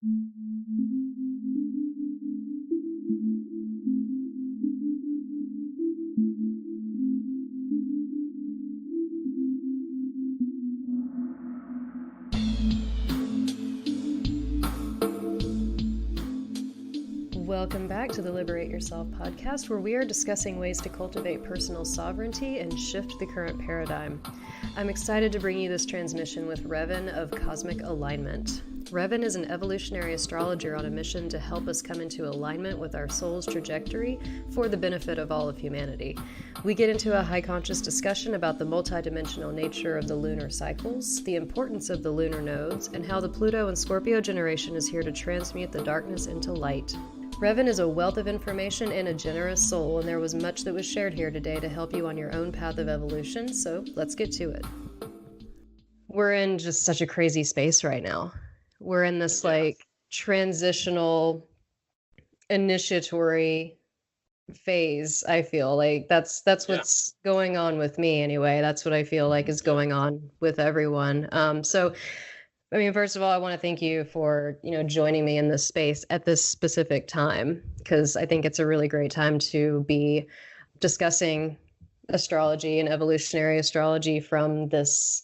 Welcome back to the Liberate Yourself podcast, where we are discussing ways to cultivate personal sovereignty and shift the current paradigm. I'm excited to bring you this transmission with Revan of Cosmic Alignment. Revan is an evolutionary astrologer on a mission to help us come into alignment with our soul's trajectory for the benefit of all of humanity. We get into a high conscious discussion about the multidimensional nature of the lunar cycles, the importance of the lunar nodes, and how the Pluto and Scorpio generation is here to transmute the darkness into light. Revan is a wealth of information and a generous soul, and there was much that was shared here today to help you on your own path of evolution, so let's get to it. We're in just such a crazy space right now. We're in this transitional initiatory phase. I feel like that's what's going on with me anyway. That's what I feel like is going on with everyone. First of all, I want to thank you for, joining me in this space at this specific time, because I think it's a really great time to be discussing astrology and evolutionary astrology from this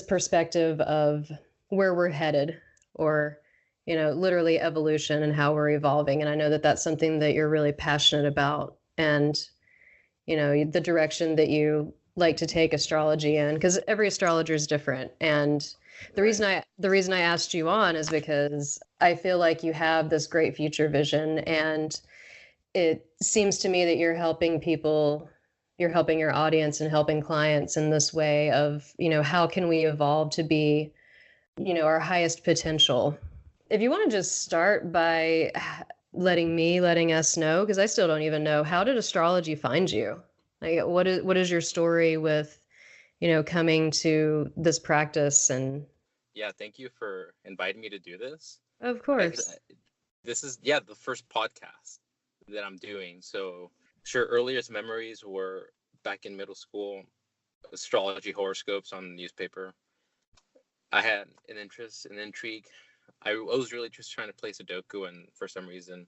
perspective of where we're headed, or, literally evolution and how we're evolving. And I know that that's something that you're really passionate about, and, the direction that you like to take astrology in, because every astrologer is different. And the reason I asked you on is because I feel like you have this great future vision, and it seems to me that you're helping people, you're helping your audience and helping clients in this way of, how can we evolve to be, our highest potential. If you want to just start by letting us know, because I still don't even know, how did astrology find you? Like, what is your story with, coming to this practice? And thank you for inviting me to do this. Of course. This is the first podcast that I'm doing. So sure, earliest memories were back in middle school, astrology horoscopes on the newspaper. I had an interest, an intrigue. I was really just trying to play Sudoku, and for some reason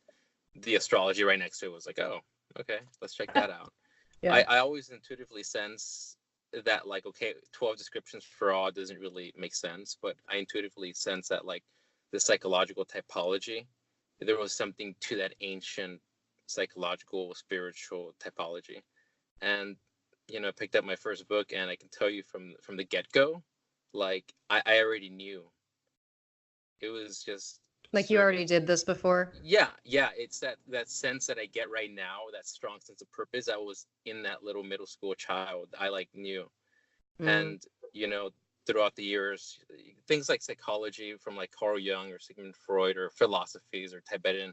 the astrology right next to it was like, oh, okay, let's check that out. Yeah. I always intuitively sense that, like, okay, 12 descriptions for all doesn't really make sense, but I intuitively sense that, like, the psychological typology, there was something to that ancient psychological spiritual typology. And I picked up my first book, and I can tell you from the get-go, like, I already knew. It was just like you already did this before. Yeah, it's that sense that I get right now, that strong sense of purpose. I was in that little middle school child. I knew. And throughout the years, things like psychology from like Carl Jung or Sigmund Freud, or philosophies or Tibetan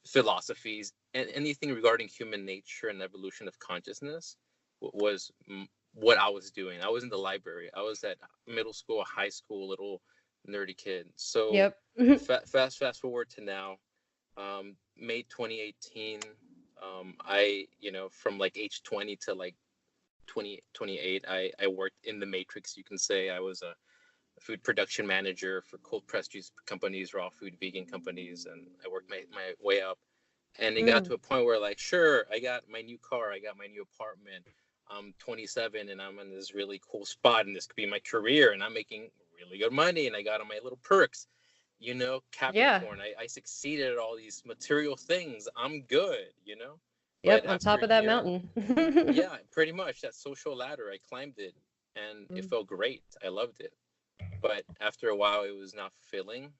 philosophies, and anything regarding human nature and evolution of consciousness was what I was doing. I was in the library. I was at middle school, high school, little nerdy kid. So yep. fast forward to now, May 2018. I from like age 20 to like 28, I worked in the matrix, you can say. I was a food production manager for cold pressed juice companies, raw food vegan companies, and I worked my way up. And it got to a point where, like, sure, I got my new car, I got my new apartment, I'm 27 and I'm in this really cool spot, and this could be my career, and I'm making really good money, and I got all my little perks, Capricorn. Yeah. I succeeded at all these material things. I'm good, Yep, on top of that mountain. Yeah, pretty much. That social ladder, I climbed it, and it felt great. I loved it. But after a while, it was not fulfilling.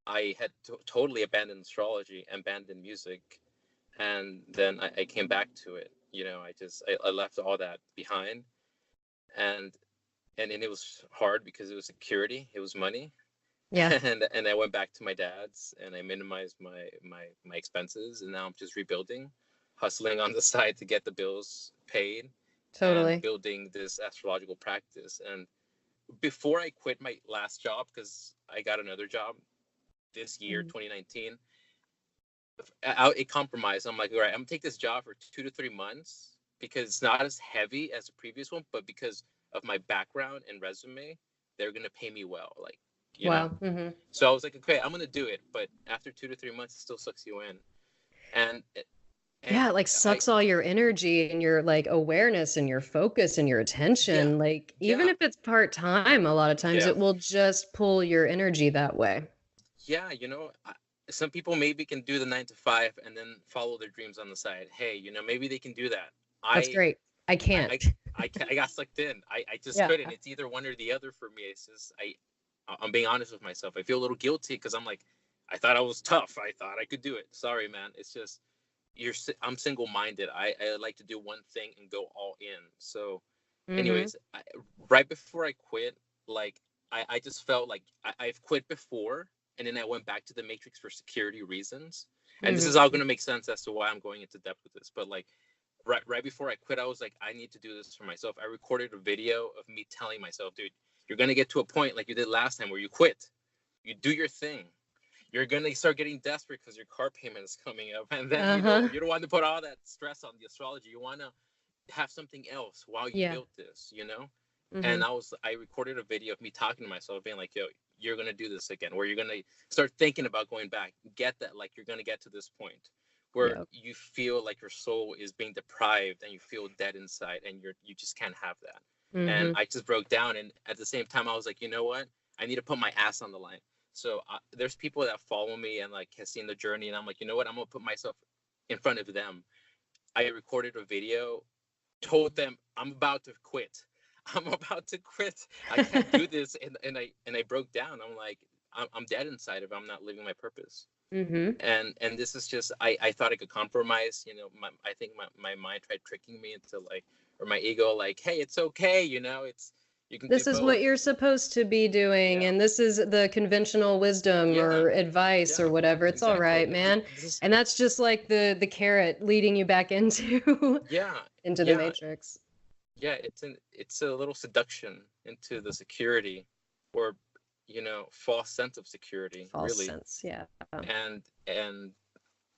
I had totally abandoned astrology, abandoned music, and then I came back to it. I left all that behind, and it was hard because it was security, it was money. Yeah. And I went back to my dad's, and I minimized my expenses, and now I'm just rebuilding, hustling on the side to get the bills paid. Totally. And building this astrological practice. And before I quit my last job, because I got another job this year, 2019, it compromised. I'm like, all right, I'm gonna take this job for 2 to 3 months because it's not as heavy as the previous one, but because of my background and resume, they're gonna pay me well. Like, you know? Wow. Hmm. So I was like, okay, I'm gonna do it. But after 2 to 3 months, it still sucks you in. And and Yeah, it like I sucks all your energy and your like awareness and your focus and your yeah, attention. Like even yeah, if it's part time, a lot of times yeah, it will just pull your energy that way. yeah. Some people maybe can do the 9 to 5 and then follow their dreams on the side. Hey, maybe they can do that. That's I great. I I can't. I I got sucked in. I just Yeah. couldn't. It's either one or the other for me. It's just I'm being honest with myself. I feel a little guilty because I'm like, I thought I was tough. I thought I could do it. Sorry, man. It's just I'm single minded. I like to do one thing and go all in. So, Hmm. anyways, right before I quit, like I just felt like I've quit before, and then I went back to the Matrix for security reasons. And this is Hmm. all going to make sense as to why I'm going into depth with this. But like right before I quit, I was like, I need to do this for myself. I recorded a video of me telling myself, dude, you're gonna get to a point like you did last time where you quit. You do your thing. You're gonna start getting desperate because your car payment is coming up, and then Uh-huh. you don't want to put all that stress on the astrology. You want to have something else while you Yeah. built this. Hmm. And I recorded a video of me talking to myself, being like, yo, you're gonna do this again, where you're gonna start thinking about going back. Get that, like you're gonna get to this point where Yeah. you feel like your soul is being deprived and you feel dead inside, and you just can't have that. And Hmm. I just broke down, and at the same time I was like, you know what, I need to put my ass on the line. So there's people that follow me and like has seen the journey, and I'm like, you know what, I'm gonna put myself in front of them. I recorded a video, told them I'm about to quit. I'm about to quit. I can't do this, and I broke down. I'm like, I'm dead inside if I'm not living my purpose. Hmm. And this is just, I thought I could compromise. I think my mind tried tricking me into like, or my ego, like, hey, it's okay. It's you can do This is what both. you're supposed to be doing, Yeah, and this is the conventional wisdom yeah, or advice or yeah, whatever. It's all exactly. right, man. This is And that's just like the carrot leading you back into yeah, into the yeah, matrix. yeah. It's a little seduction into the security, or false sense of security, False really. sense, yeah. And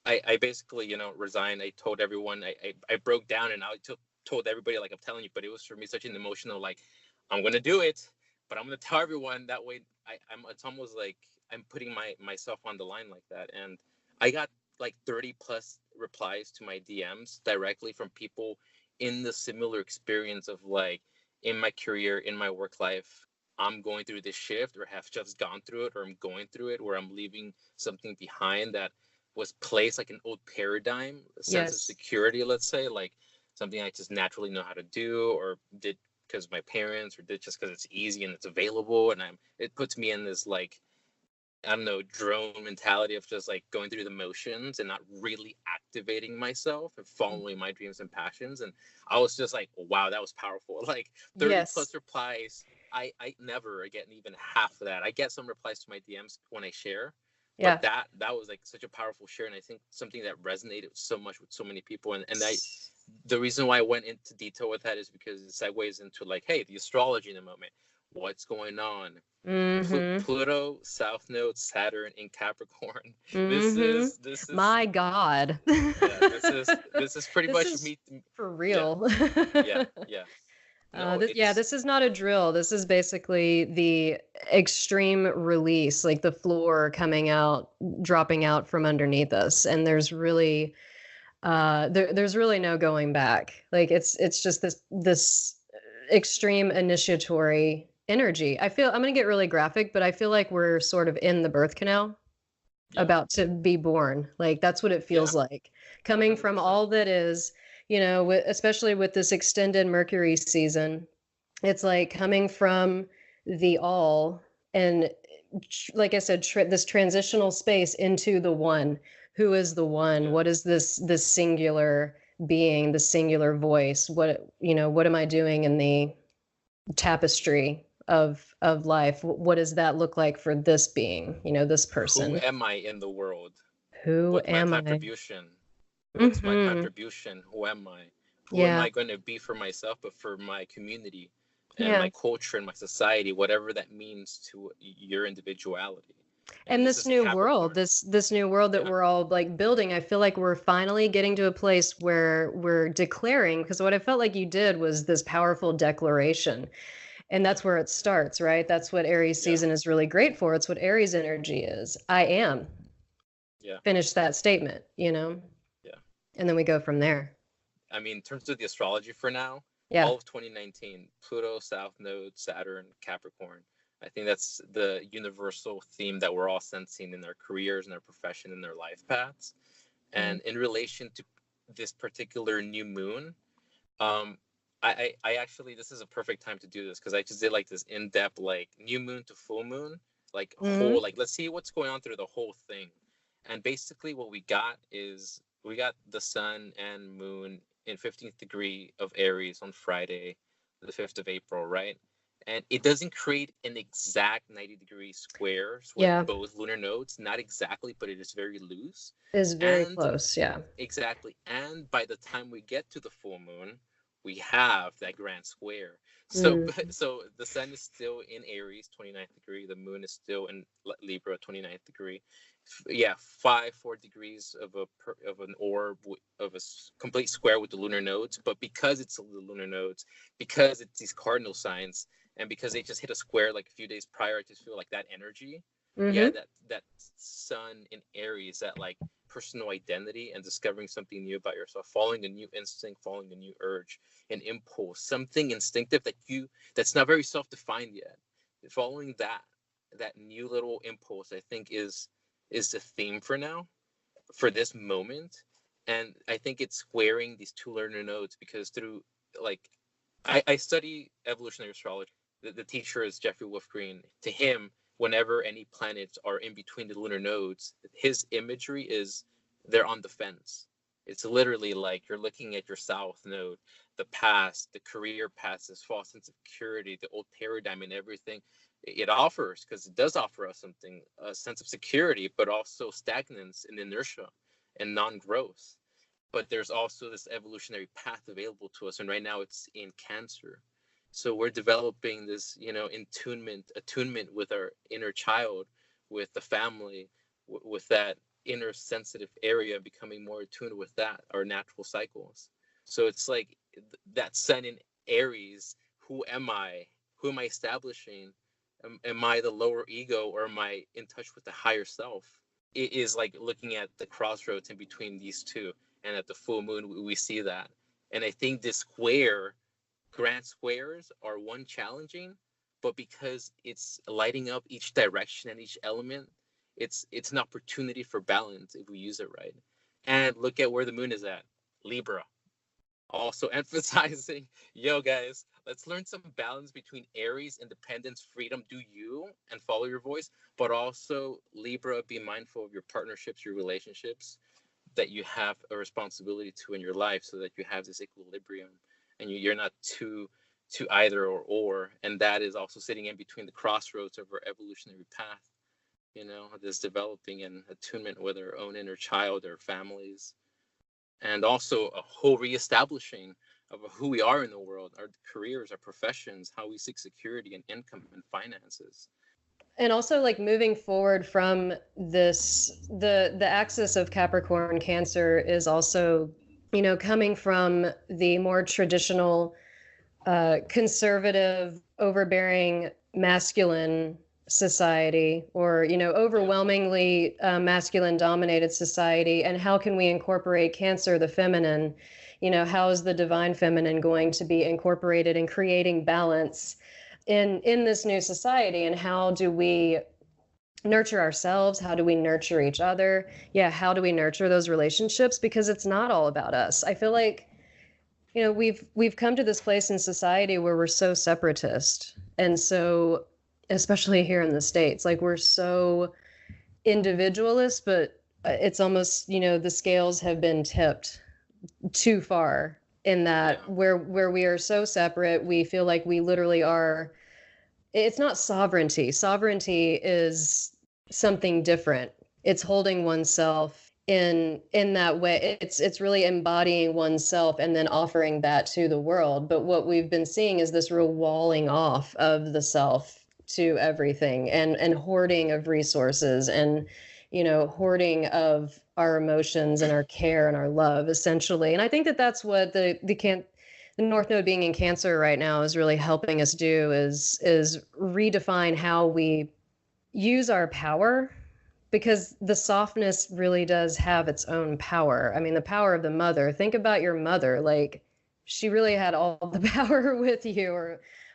I basically resigned. I told everyone. I broke down, and told everybody, like I'm telling you. But it was for me such an emotional, like, I'm gonna do it, but I'm gonna tell everyone. That way it's almost like I'm putting myself on the line like that. And I got like 30 plus replies to my DMs directly from people in the similar experience of like, in my career, in my work life, I'm going through this shift, or have just gone through it, or I'm going through it, where I'm leaving something behind that was placed like an old paradigm, a sense of Yes. security, let's say, like something I just naturally know how to do, or did because my parents, or did just because it's easy and it's available. And it puts me in this, like, I don't know, drone mentality of just like going through the motions and not really activating myself and following my dreams and passions. And I was just like, wow, that was powerful. Like 30 Yes. plus replies. I never get even half of that. I get some replies to my DMs when I share, but Yeah. that was like such a powerful share. And I think something that resonated so much with so many people. And the reason why I went into detail with that is because it segues into like, hey, the astrology in a moment. What's going on? Mm-hmm. Pluto, South Node, Saturn in Capricorn. This Mm-hmm. is this is My God. yeah. This is pretty This much is me. for Yeah, real. yeah, yeah. No, Yeah, it's this is not a drill. This is basically the extreme release, like the floor coming out, dropping out from underneath us. And there's really no going back. Like it's just this extreme initiatory energy. I'm gonna get really graphic, but I feel like we're sort of in the birth canal, yeah, about to be born. Like that's what it yeah, feels like. Coming from 100%. all that is, especially with this extended Mercury season, it's like coming from the all and like I said, this transitional space into the one. Who is the one? Yeah, What is this singular being, the singular voice? What am I doing in the tapestry of life? What does that look like for this being, this who person? am I in the world? Who What's my am I? contribution? What's my Mhm. contribution? Who am I? Who am Yeah. I going to be for myself, but for my community and Yeah. my culture and my society, whatever that means to your individuality. And And this this is new world, Capricorn. this new world that Yeah, we're all like building, I feel like we're finally getting to a place where we're declaring, because what I felt like you did was this powerful declaration. And that's where it starts, right? That's what Aries Yeah. season is really great for. It's what Aries energy is. I am. Yeah. Finish that statement, you know? Yeah. And then we go from there. I mean, in terms of the astrology for now, Yeah. all of 2019, Pluto, South Node, Saturn, Capricorn. I think that's the universal theme that we're all sensing in our careers, in our profession, in their life paths. And in relation to this particular new moon, um, I actually, this is a perfect time to do this because I just did like this in-depth, like new moon to full moon, like whole, like let's see what's going on through the whole thing. And basically what we got is we got the sun and moon in 15th degree of Aries on Friday, the 5th of April, right? And it doesn't create an exact 90-degree squares with Yeah. both lunar nodes, not exactly, but it is very loose. Is very And close. Yeah. exactly. And by the time we get to the full moon, we have that grand square. So so the sun is still in Aries, 29th degree. The moon is still in Libra, 29th degree. Yeah, 4 degrees of an orb of a complete square with the lunar nodes. But because it's the lunar nodes, because it's these cardinal signs, and because they just hit a square like a few days prior, I just feel like that energy. Yeah, that sun in Aries, that like personal identity and discovering something new about yourself, following a new instinct, following a new urge, an impulse, something instinctive that's not very self-defined yet. Following that new little impulse, I think is the theme for now, for this moment. And I think it's squaring these two lunar nodes because through like I study evolutionary astrology. The teacher is Jeffrey Wolf Green. To him, whenever any planets are in between the lunar nodes, his imagery is they're on the fence. It's literally like you're looking at your south node, the past, the career past, this false sense of security, the old paradigm and everything it offers, because it does offer us something, a sense of security, but also stagnance and inertia and non-growth. But there's also this evolutionary path available to us, and right now it's in Cancer. So we're developing this, attunement with our inner child, with the family, with that inner sensitive area, becoming more attuned with that, our natural cycles. So it's like that sun in Aries. Who am I? Who am I establishing? Am I the lower ego, or am I in touch with the higher self? It is like looking at the crossroads in between these two. And at the full moon, we see that. And I think this grand squares are one challenging, but because it's lighting up each direction and each element, it's an opportunity for balance if we use it right. And look at where the moon is at, Libra. Also emphasizing, yo guys, let's learn some balance between Aries, independence, freedom, do you, and follow your voice, but also Libra, be mindful of your partnerships, your relationships that you have a responsibility to in your life, so that you have this equilibrium and you're not too either or. And that is also sitting in between the crossroads of our evolutionary path, this developing and attunement with our own inner child, our families, and also a whole reestablishing of who we are in the world, our careers, our professions, how we seek security and income and finances. And also like moving forward from this, the axis of Capricorn Cancer is also, coming from the more traditional conservative, overbearing, masculine society, or overwhelmingly masculine dominated society, and how can we incorporate Cancer, the feminine? How is the divine feminine going to be incorporated in creating balance in this new society? And how do we nurture ourselves? How do we nurture each other? Yeah, how do we nurture those relationships? Because it's not all about us. I feel like we've come to this place in society where we're so separatist, and so, especially here in the States, like we're so individualist, but it's almost, the scales have been tipped too far, in that where we are so separate, we feel like we literally are. It's not sovereignty. Sovereignty is something different. It's holding oneself in that way. It's really embodying oneself and then offering that to the world. But what we've been seeing is this real walling off of the self to everything, and hoarding of resources, and hoarding of our emotions and our care and our love, essentially. And I think that that's what the the North Node being in Cancer right now is really helping us do is redefine how we use our power, because the softness really does have its own power. I mean, the power of the mother. Think about your mother. Like, she really had all the power with you,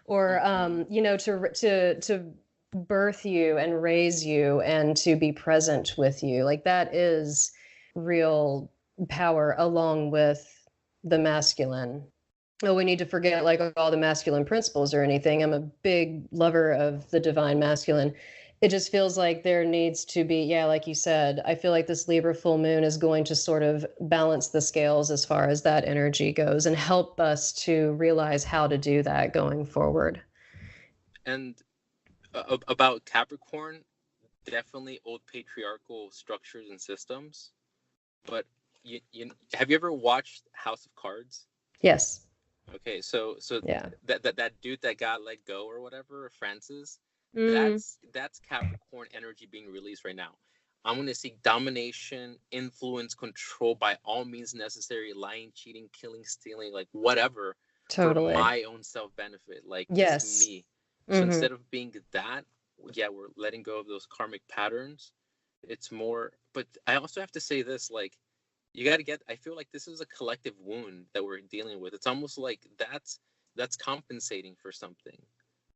or you know, to birth you and raise you and to be present with you. Like, that is real power along with the masculine. Oh, we need to forget like all the masculine principles or anything. I'm a big lover of the divine masculine. It just feels like there needs to be, yeah, like you said, I feel like this Libra full moon is going to sort of balance the scales as far as that energy goes and help us to realize how to do that going forward. And about Capricorn, definitely old patriarchal structures and systems. But have you ever watched House of Cards? Yes. Okay, so Yeah. that dude that got let go or whatever, Francis, Mm, that's Capricorn energy being released right now. I'm gonna seek domination, influence, control by all means necessary, lying, cheating, killing, stealing, like whatever, for totally. my own self benefit, like just Yes. me. So Mm-hmm. instead of being that, yeah, we're letting go of those karmic patterns. It's more, but I also have to say this, like, you got to get, I feel like this is a collective wound that we're dealing with. It's almost like that's compensating for something.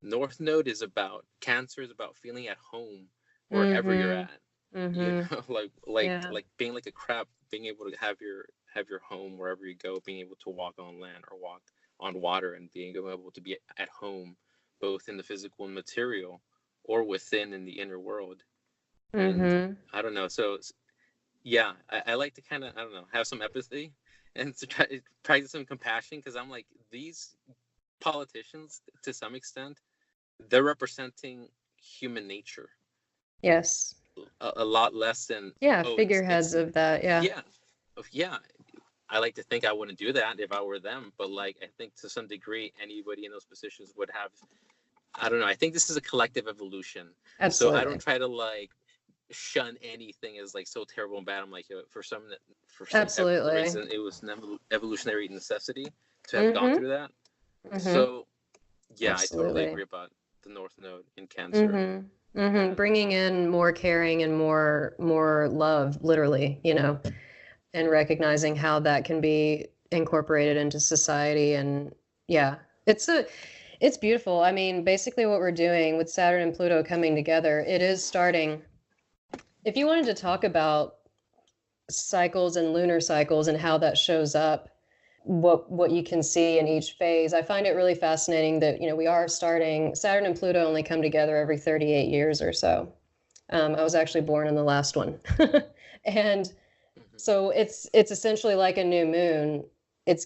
North Node is about, Cancer is about feeling at home wherever you're Mm-hmm. at, you Mm-hmm. know. Yeah. Like being like a crab, being able to have your home wherever you go, being able to walk on land or walk on water, and being able to be at home both in the physical and material, or within in the inner world. And Mm-hmm. I don't know, so yeah, I like to kind of, I don't know, have some empathy and to try to practice some compassion, because I'm like, these politicians, to some extent, they're representing human nature Yes. a lot less than, Yeah, oh, figureheads it's of that. Yeah. yeah, yeah. I like to think I wouldn't do that if I were them, but like, I think to some degree anybody in those positions would have. I don't know. I think this is a collective evolution, so I don't Absolutely. try to like shun anything as like so terrible and bad. I'm like, for some Absolutely. reason, it was an evolutionary necessity to have gone Mm-hmm. through that. Mm-hmm. So yeah, I totally Absolutely. agree about the North Node in Cancer. Mm-hmm. Mm-hmm. And Bringing in more caring and more love, literally, you know, and recognizing how that can be incorporated into society. And yeah, it's beautiful. I mean, basically what we're doing with Saturn and Pluto coming together, it is starting. If you wanted to talk about cycles and lunar cycles and how that shows up, what you can see in each phase, I find it really fascinating that, you know, we are starting. Saturn and Pluto only come together every 38 years or so. I was actually born in the last one. And mhm, so it's essentially like a new moon. It's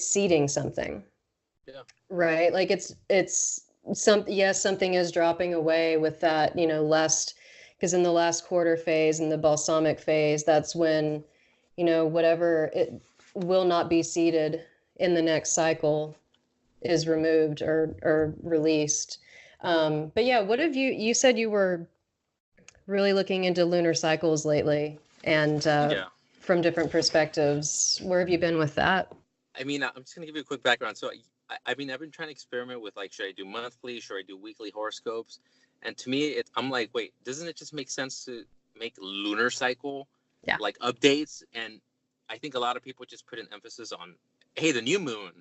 seeding something, yeah, right? Like it's some, yes, something is dropping away with that, you know, last, because in the last quarter phase, in the balsamic phase, that's when, you know, whatever it will not be seeded in the next cycle is removed or released. But yeah, what yeah, have you said you were really looking into lunar cycles lately, and yeah. from different perspectives. Where have you been with that? I mean, I'm just gonna give you a quick background. So, I mean, I've been trying to experiment with like, should I do monthly? Should I do weekly horoscopes? And to me, I'm like, wait, doesn't it just make sense to make lunar cycle Yeah. like updates? And I think a lot of people just put an emphasis on, hey, the new moon,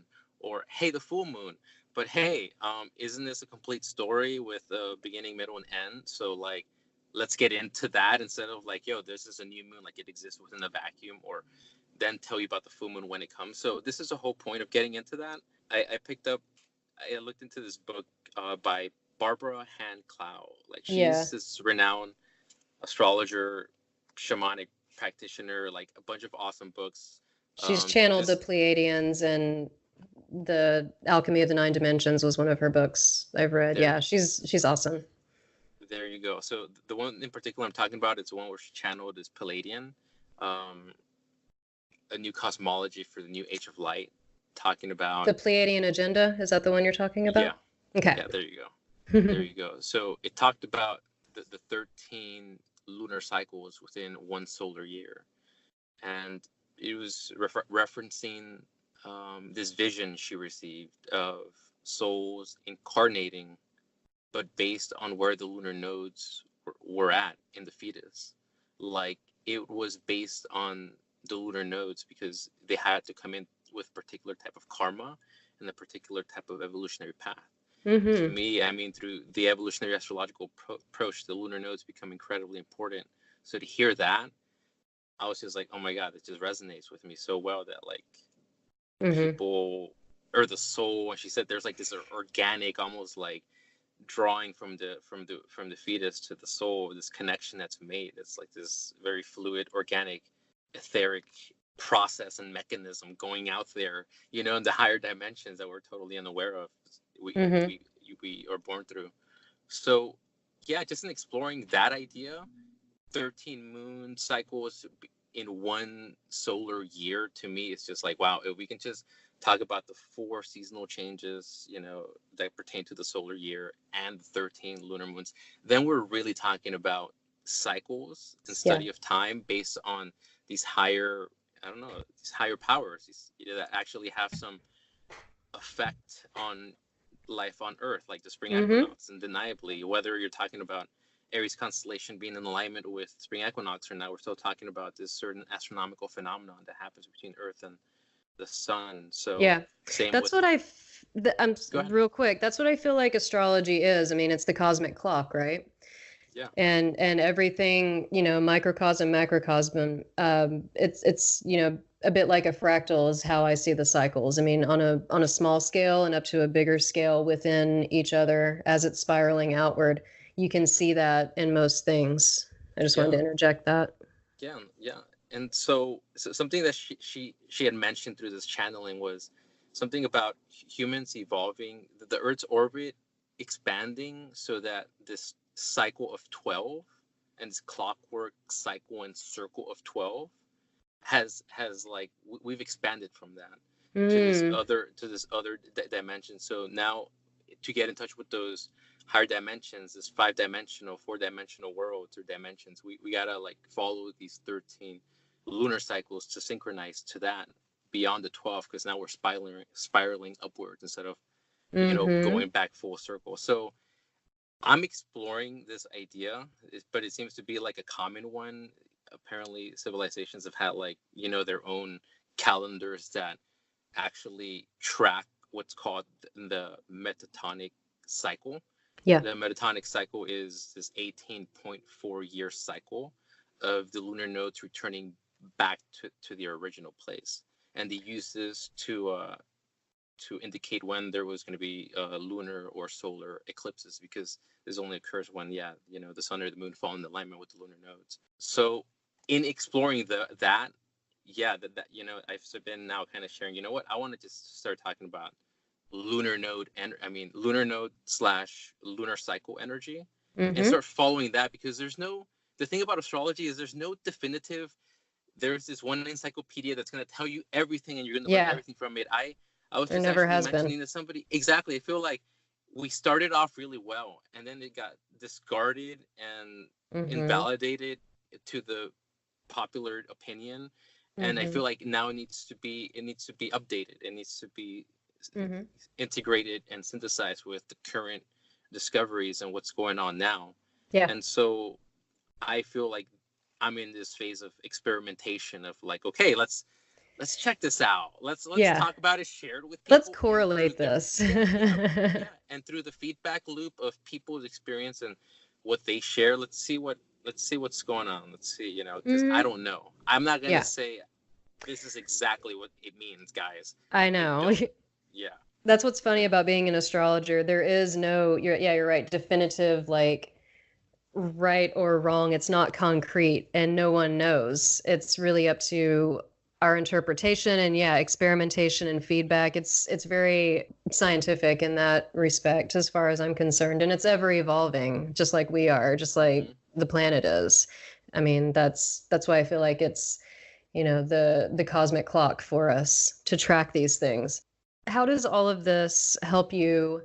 or hey, the full moon. But hey, isn't this a complete story with a beginning, middle, and end? So like, let's get into that instead of like, yo, this is a new moon, like it exists within a vacuum, or then tell you about the full moon when it comes. So this is the whole point of getting into that. I picked up, I looked into this book by Barbara Hand Clow. Like, Yeah. she's this renowned astrologer, shamanic practitioner, like a bunch of awesome books. She's channeled the This Pleiadians, and the Alchemy of the Nine Dimensions was one of her books I've read. there Yeah, she's awesome. there you go. So the one in particular I'm talking about, it's the one where she channeled is Palladian, um, a new cosmology for the new age of light, talking about, The Pleiadian Agenda, is that the one you're talking yeah, about? Okay. yeah, there you go. There you go. So it talked about the 13 lunar cycles within one solar year. And it was referencing this vision she received of souls incarnating, but based on where the lunar nodes were at in the fetus. Like, it was based on the lunar nodes because they had to come in with a particular type of karma and a particular type of evolutionary path. To Mm-hmm. me, I mean, through the evolutionary astrological approach, the lunar nodes become incredibly important. So to hear that, I was just like, oh my God, it just resonates with me so well that like Mm-hmm. people or the soul. And she said there's like this organic, almost like drawing from the fetus to the soul, this connection that's made. It's like this very fluid, organic, etheric process and mechanism going out there, you know, in the higher dimensions that we're totally unaware of. We Mm-hmm. we we are born through. So yeah, just in exploring that idea, 13 moon cycles in one solar year, to me it's just like, wow, if we can just talk about the 4 seasonal changes, you know, that pertain to the solar year and 13 lunar moons, then we're really talking about cycles and Yeah. study of time based on these higher, I don't know, these higher powers, these, you know, that actually have some effect on life on Earth, like the spring Mm-hmm. equinox. Undeniably, whether you're talking about Aries constellation being in alignment with spring equinox or not, we're still talking about this certain astronomical phenomenon that happens between Earth and the sun. So Yeah. same That's with, what go ahead. real quick. That's what I feel like astrology is. I mean, it's the cosmic clock, right? Yeah. And everything, you know, microcosm, macrocosm, it's, you know, a bit like a fractal is how I see the cycles. I mean, on a small scale and up to a bigger scale within each other as it's spiraling outward, you can see that in most things. I just wanted Yeah. to interject that. Yeah. Yeah. And so something that she had mentioned through this channeling was something about humans evolving, the Earth's orbit expanding so that this cycle of 12 and this clockwork cycle and circle of 12 has like we've expanded from that Mm, to this other dimension. So now to get in touch with those higher dimensions, this 5-dimensional, 4-dimensional worlds or dimensions, we gotta like follow these 13 lunar cycles to synchronize to that beyond the 12, because now we're spiraling upwards instead of, you know, mm-hmm. going back full circle. So I'm exploring this idea, but it seems to be like a common one. Apparently, civilizations have had, like, you know, their own calendars that actually track what's called the metatonic cycle. Yeah. The metatonic cycle is this 18.4-year cycle of the lunar nodes returning back to their original place. And they use this to indicate when there was going to be lunar or solar eclipses, because this only occurs when, yeah, you know, the sun or the moon fall in alignment with the lunar nodes. So in exploring that, yeah, that you know, I've been now kind of sharing, you know what, I want to just start talking about lunar node, and I mean lunar node slash lunar cycle energy, and Mm-hmm. start following that, because there's no, the thing about astrology is there's no definitive, there's this one encyclopedia that's going to tell you everything and you're going to learn Yeah. everything from it. I was There just never actually has been. mentioning to somebody, exactly, I feel like we started off really well and then it got discarded and Mm-hmm. invalidated to the popular opinion, and I Mm-hmm. feel like now it needs to be updated, it needs to be Mm-hmm. integrated and synthesized with the current discoveries and what's going on now. Yeah. And so I feel like I'm in this phase of experimentation of like, okay, let's check this out. Let's Yeah. talk about it, share it with Let's people, and through correlate their, this. yeah, and through the feedback loop of people's experience and what they share, let's see what's going on. Let's see, you know, because I Hmm. don't know. I'm not gonna Yeah, say this is exactly what it means, guys. I I know. don't. Yeah. That's what's funny about being an astrologer. There is no, you're right, definitive, like right or wrong. It's not concrete and no one knows. It's really up to our interpretation and yeah, experimentation and feedback. It's very scientific in that respect as far as I'm concerned. And it's ever evolving, just like we are, just like Hmm. the planet is. I mean, that's why I feel like it's, you know, the cosmic clock for us to track these things. How does all of this help you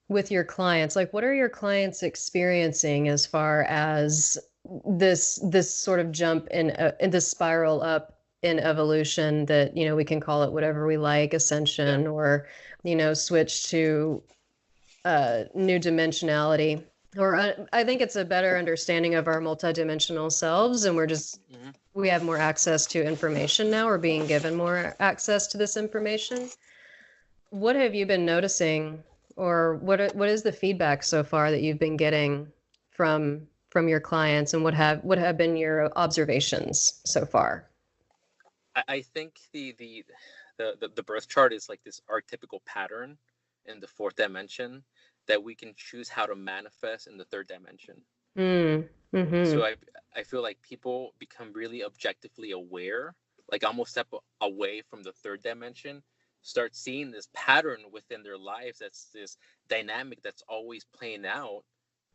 with your clients? Like, what are your clients experiencing as far as this sort of jump in this spiral up? in evolution that, we can call it whatever we like, ascension, or, switch to new dimensionality. Or I think it's a better understanding of our multidimensional selves, and we have more access to information now. We're being given more access to this information. What have you been noticing, or what is the feedback so far that you've been getting from your clients, and what have been your observations so far? I think the birth chart is like this archetypical pattern in the fourth dimension that we can choose how to manifest in the third dimension. So I feel like people become really objectively aware, like almost step away from the third dimension, start seeing this pattern within their lives that's this dynamic that's always playing out,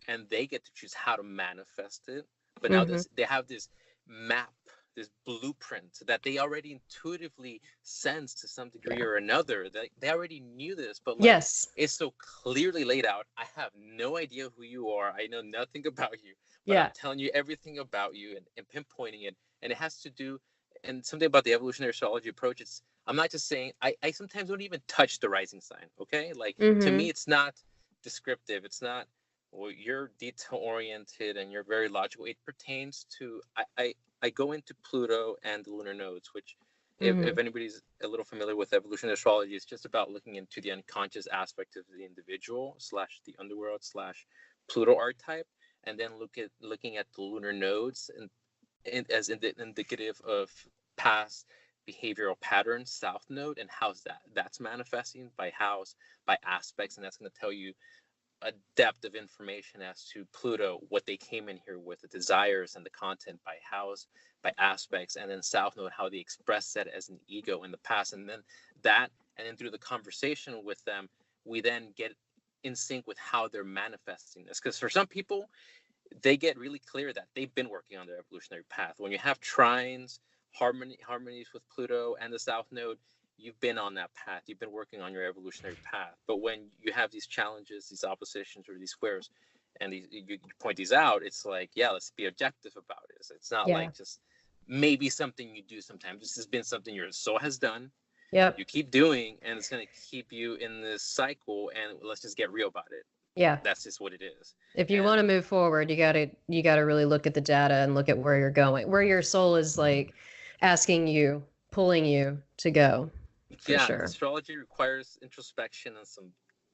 and they get to choose how to manifest it. But now they have this map, this blueprint that they already intuitively sense to some degree or another. They already knew this, but like, yes, it's so clearly laid out. I have no idea who you are. I know nothing about you, but I'm telling you everything about you and pinpointing it. And it has to do, and something about the evolutionary astrology approach. I'm not just saying, I sometimes don't even touch the rising sign. Okay. Like to me, it's not descriptive. It's not, well, you're detail oriented and you're very logical. It pertains to, I go into Pluto and the lunar nodes, which if anybody's a little familiar with evolutionary astrology, it's just about looking into the unconscious aspect of the individual / the underworld / Pluto archetype, and then looking at the lunar nodes and as indicative of past behavioral patterns, south node, and how's that's manifesting by house, by aspects, and that's going to tell you a depth of information as to Pluto, what they came in here with, the desires and the content by house, by aspects, and then South Node, how they express that as an ego in the past. And then through the conversation with them, we then get in sync with how they're manifesting this. Because for some people, they get really clear that they've been working on their evolutionary path. When you have trines, harmonies with Pluto and the South Node, you've been on that path. You've been working on your evolutionary path. But when you have these challenges, these oppositions, or these squares, and you point these out, it's like, yeah, let's be objective about it. It's not like just maybe something you do sometimes. This has been something your soul has done. Yep. You keep doing, and it's going to keep you in this cycle, and let's just get real about it. Yeah. That's just what it is. If you want to move forward, you got to really look at the data and look at where you're going, where your soul is like asking you, pulling you to go. Sure. Astrology requires introspection and some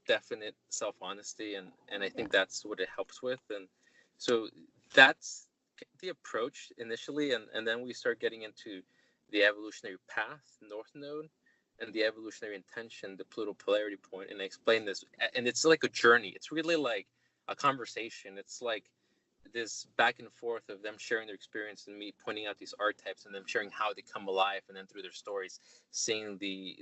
definite self-honesty, and I think that's what it helps with. And so that's the approach initially, and then we start getting into the evolutionary path, North Node, and the evolutionary intention, the Pluto polarity point. And I explain this, and it's like a journey. It's really like a conversation. It's like this back and forth of them sharing their experience and me pointing out these archetypes and them sharing how they come alive, and then through their stories seeing the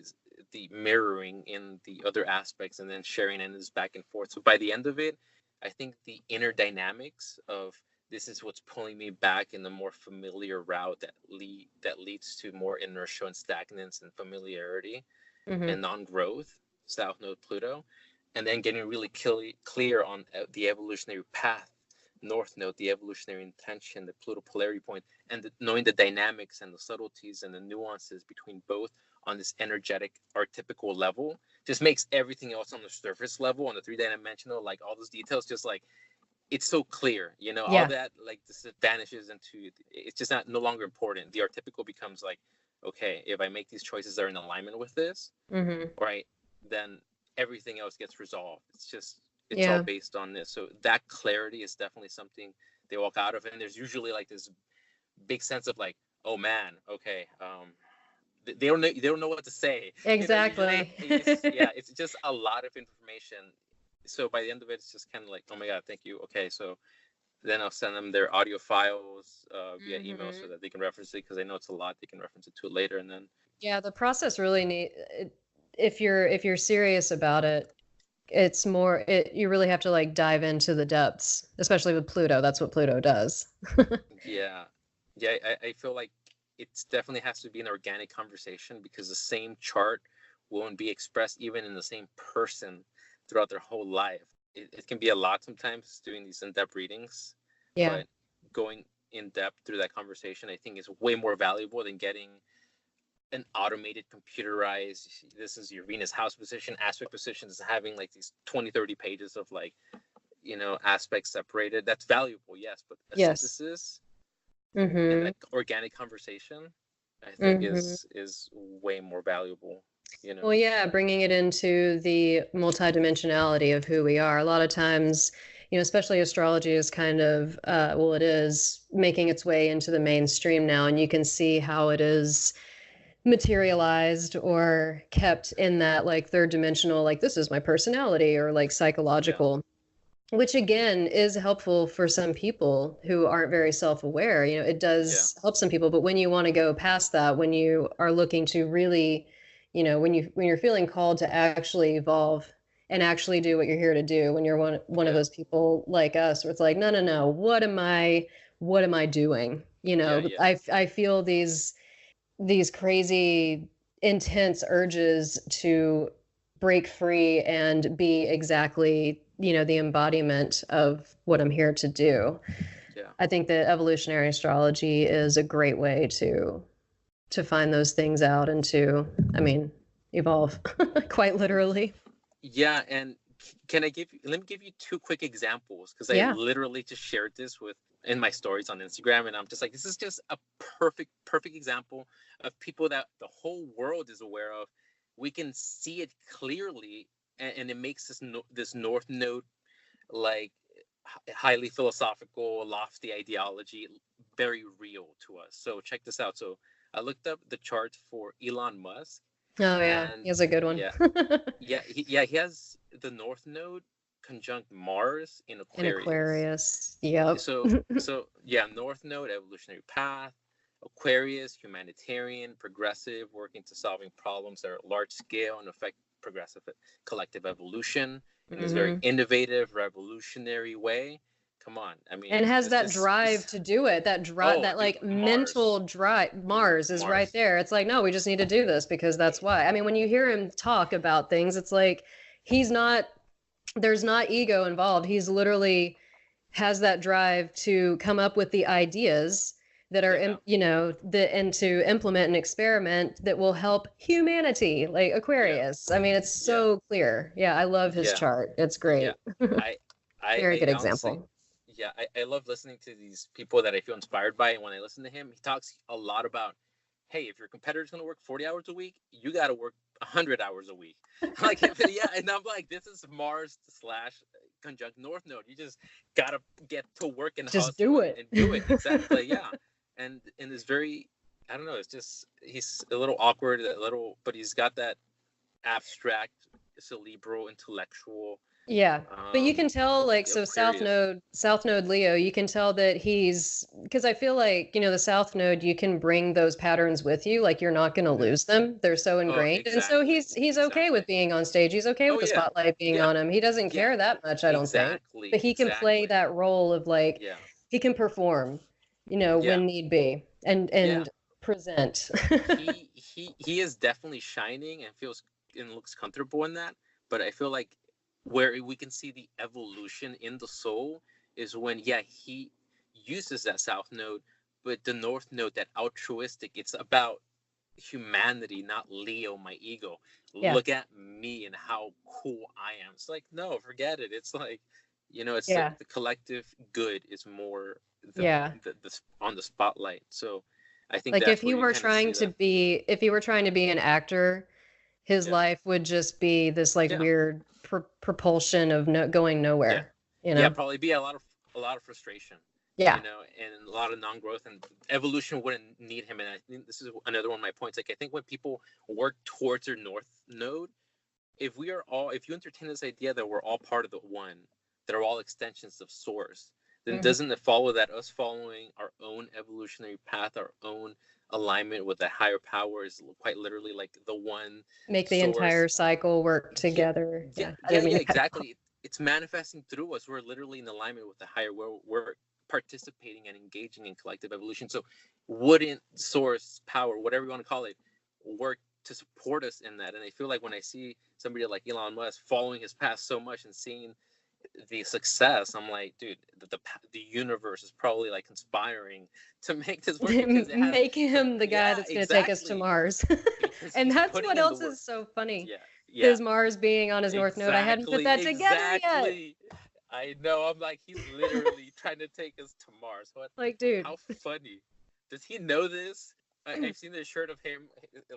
mirroring in the other aspects, and then sharing in this back and forth. So by the end of it, I think the inner dynamics of this is what's pulling me back in the more familiar route that leads to more inertia and stagnance and familiarity and non-growth, South Node Pluto, and then getting really clear on the evolutionary path, North Node, the evolutionary intention, the Pluto polarity point, and knowing the dynamics and the subtleties and the nuances between both on this energetic archetypical level just makes everything else on the surface level, on the three-dimensional, like all those details, just like it's so clear, all that like this vanishes into, it's just no longer important. The archetypical becomes like, okay, if I make these choices that are in alignment with this, right, then everything else gets resolved. It's all based on this. So that clarity is definitely something they walk out of, and there's usually like this big sense of like, oh man, okay, they don't know what to say. Exactly. It's just a lot of information. So by the end of it, it's just kind of like, oh my god, thank you. Okay, so then I'll send them their audio files via email so that they can reference it, because I know it's a lot. They can reference it to it later, and then the process really if you're serious about it, it's more you really have to like dive into the depths, especially with Pluto. That's what Pluto does. I feel like it definitely has to be an organic conversation, because the same chart won't be expressed even in the same person throughout their whole life. It can be a lot sometimes doing these in-depth readings, but going in depth through that conversation, I think is way more valuable than getting an automated, computerized, this is your Venus house position, aspect positions, having like these 20-30 pages of like, aspects separated. That's valuable, yes, but a Yes. synthesis and Mm-hmm. that organic conversation, I think Mm-hmm. is way more valuable. Well, yeah, bringing it into the multidimensionality of who we are. A lot of times, especially astrology is kind of, well, it is making its way into the mainstream now, and you can see how it is materialized or kept in that like third dimensional, like this is my personality, or like Yeah, psychological, which again is helpful for some people who aren't very self-aware. It yeah, does help some people, but when you want to go past that, when you are looking to really, when you're feeling called to actually evolve and actually do what you're here to do, when you're one of yeah, those people like us where it's like, no, no, no, what am I doing? yeah, yeah, I feel these crazy intense urges to break free and be exactly, the embodiment of what I'm here to do. yeah. I think that evolutionary astrology is a great way to find those things out and to, I mean, evolve quite literally. Yeah, and can I give you, let me give you two quick examples because I Yeah. literally just shared this with in my stories on Instagram, and I'm just like, this is just a perfect example of people that the whole world is aware of. We can see it clearly, and it makes this North Node like highly philosophical, lofty ideology very real to us. So check this out. So I looked up the chart for Elon Musk, Oh yeah, he and has a good one. yeah, he has the North Node conjunct Mars in In Aquarius. Aquarius. Yep. So yeah, North Node, evolutionary path. Aquarius, humanitarian, progressive, working to solving problems that are large scale and affect progressive collective evolution in this very Hmm. innovative, revolutionary way. Come on, I And mean, has this that is drive to do it, that drive, oh, that dude, like Mars, mental drive. Mars is right Mars. there. It's like, no, we just need to do this because that's why. I mean, when you hear him talk about things, it's like he's not, there's not ego involved. He's literally has that drive to come up with the ideas that are, Yeah, and to implement an experiment that will help humanity, like yeah, Aquarius. I mean, it's yeah, so clear. Yeah, I love his yeah, chart. It's yeah. great. I, Very good I honestly, example. yeah, I love listening to these people that I feel inspired by. And when I listen to him, he talks a lot about, hey, if your competitor's going to work 40 hours a week, you got to work 100 hours a week. Like, yeah, and I'm like, this is Mars slash conjunct North Node. You just got to get to work and Just hustle do and it. do it. Exactly. Yeah. And it's very, I don't know, it's just, he's a little awkward, a little, but he's got that abstract, cerebral, intellectual, Yeah. But you um, can tell, like, so Aquarius. South Node Leo, you can tell that he's, because I feel like, the South Node, you can bring those patterns with you. Like, you're not going to Yeah. lose them. They're so Oh, ingrained. And so exactly. he's okay with Exactly. being on stage. He's okay Oh with the yeah. spotlight being Yeah. on him. He doesn't Yeah. care that much, I don't think. Exactly. But he can play Exactly. that role of like, Yeah. he can perform, Yeah. when need be and Yeah. present. He is definitely shining and feels and looks comfortable in that. But I feel like where we can see the evolution in the soul is when he uses that south node, but the north node, that altruistic. It's about humanity, not Leo, my ego. Yeah. Look at me and how cool I am. It's like, no, forget it. It's like, it's like Yeah. the collective good is more the, Yeah. the on the spotlight. So I think Like if that's he where you were kind of trying see to that. be, if he were trying to be an actor, his Yeah, life would just be this like yeah, weird propulsion of going yeah, nowhere, yeah. Probably be a lot of frustration, Yeah. and a lot of non-growth, and evolution wouldn't need him. And I think this is another one of my points. Like I think when people work towards their north node, if you entertain this idea that we're all part of the one, that are all extensions of source, then Mhm. doesn't it follow that us following our own evolutionary path, our own alignment with a higher power is quite literally like the one Make the source? entire cycle work Yeah, together. yeah, Yeah. I yeah, didn't mean yeah, to cut you off. exactly. It's manifesting through us. We're literally in alignment with the higher, where we're participating and engaging in collective evolution. So wouldn't source power, whatever you want to call it, work to support us in that? And I feel like when I see somebody like Elon Musk following his path so much and seeing the success, I'm like, dude, the universe is probably like conspiring to make this work because it has Make him the guy yeah, that's going to take us to exactly, Mars. because And he's that's putting what in the else work. is so funny. Yeah, yeah, His Mars being on his North Node. I hadn't put exactly, that together yet. exactly. I know. I'm like, he's literally trying to take us to Mars. What? Like, dude. How funny. Does he know this? I've seen the shirt of him,